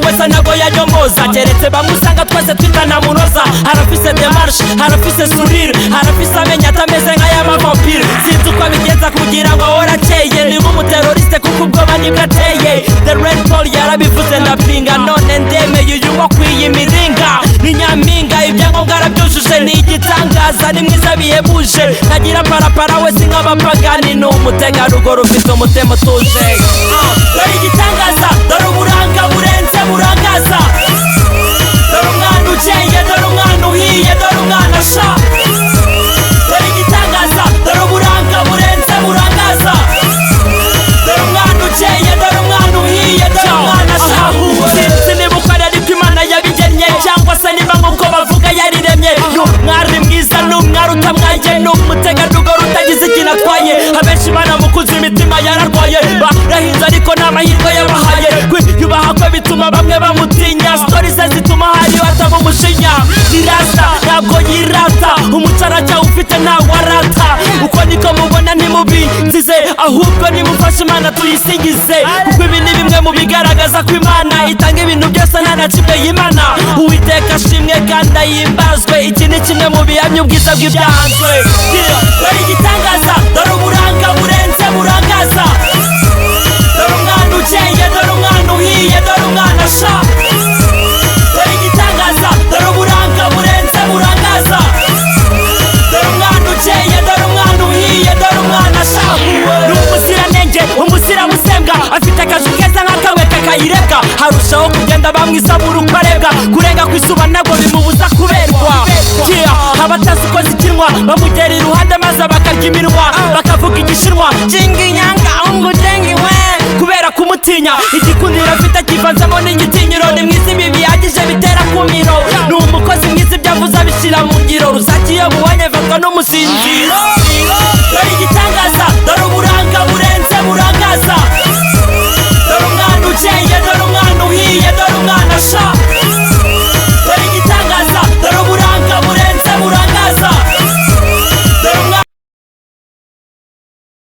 wese ntago yanyomoza keretse bamusanga twese twitana munoza arafise demarche arafise sourire arafise amenyo atameze nk'ay'amavampire sinzi uko abigenza kugira ngo ahora akeye ni nk'umuteroriste kuko ubwoba nibwo ateye the red ball yarabivuze ndapinga none ndemeye uyu wo kwiyimiringa ni nyampinga ibyangombwa arabyujuje ni igitangaza ni mwiza bihebuje ntagira parapara we si nk'abapagani ni umutegarugori ufite umutima utuje dore igitangaza dore uburanga burenze burangaza dore umwana ukeye dore umwana uhiye dore umwana sha dore igitangaza dore uburanga burenze burangaza dore umwana ukeye dore umwana uhiye dore umwana sha sinzi niba uko ariko Imana yabigennye cyangwa se niba nk'uko bavuga yariremye ni umwari mwiza ni umwari utamwaye ni umutegarugori utagize ikintu atwaye abenshi banamukuze imitima yararwaye barahinze ariko nta mahirwe yabahaye kwiyubaha kwe bituma bamwe bamutinya stories ze zituma hari hataba umushinya nirasa ntabwo yirata umuco aracyawufite ntawe arata uko niko mubona ntimubizize ahubwo nimufashe Imana tuyisingize kuko ibi ni bimwe mu bigaragaza ko Imana itanga ibintu byose nta na kimwe yimana Uwiteka ashimwe kandi ahimbazwe iki ni kimwe mu bihamya ubwiza bw'ibyahanzwe dore igitangaza dore uburanga burenze burangaza dore umwana ukeye dore umwana uhiye dore umwana sha dore igitangaza dore uburanga burenze burangaza dore umwana ukeye dore umwana uhiye dore umwana sha ni umuziranenge umusiramusembwa afite akazu keza nk'akawe kakayirebwa harushaho kugenda bamwisabura uko arebwa kurenga ku izuba ntabwo bimubuza kuberwa abatazi uko zikinwa bamugera iruhande maze bakarya iminwa bakavuga igishinwa jingi nyanga ungu jengi we kubera kumutinya igikundiro afite kivanzamo n'igitinyiro ni mwiza ibi bihagije bitera kumiro ni umukozi mwiza ibyo avuze abishyira mu ngiro rusake iyo mubonye fatwa n'umusinziro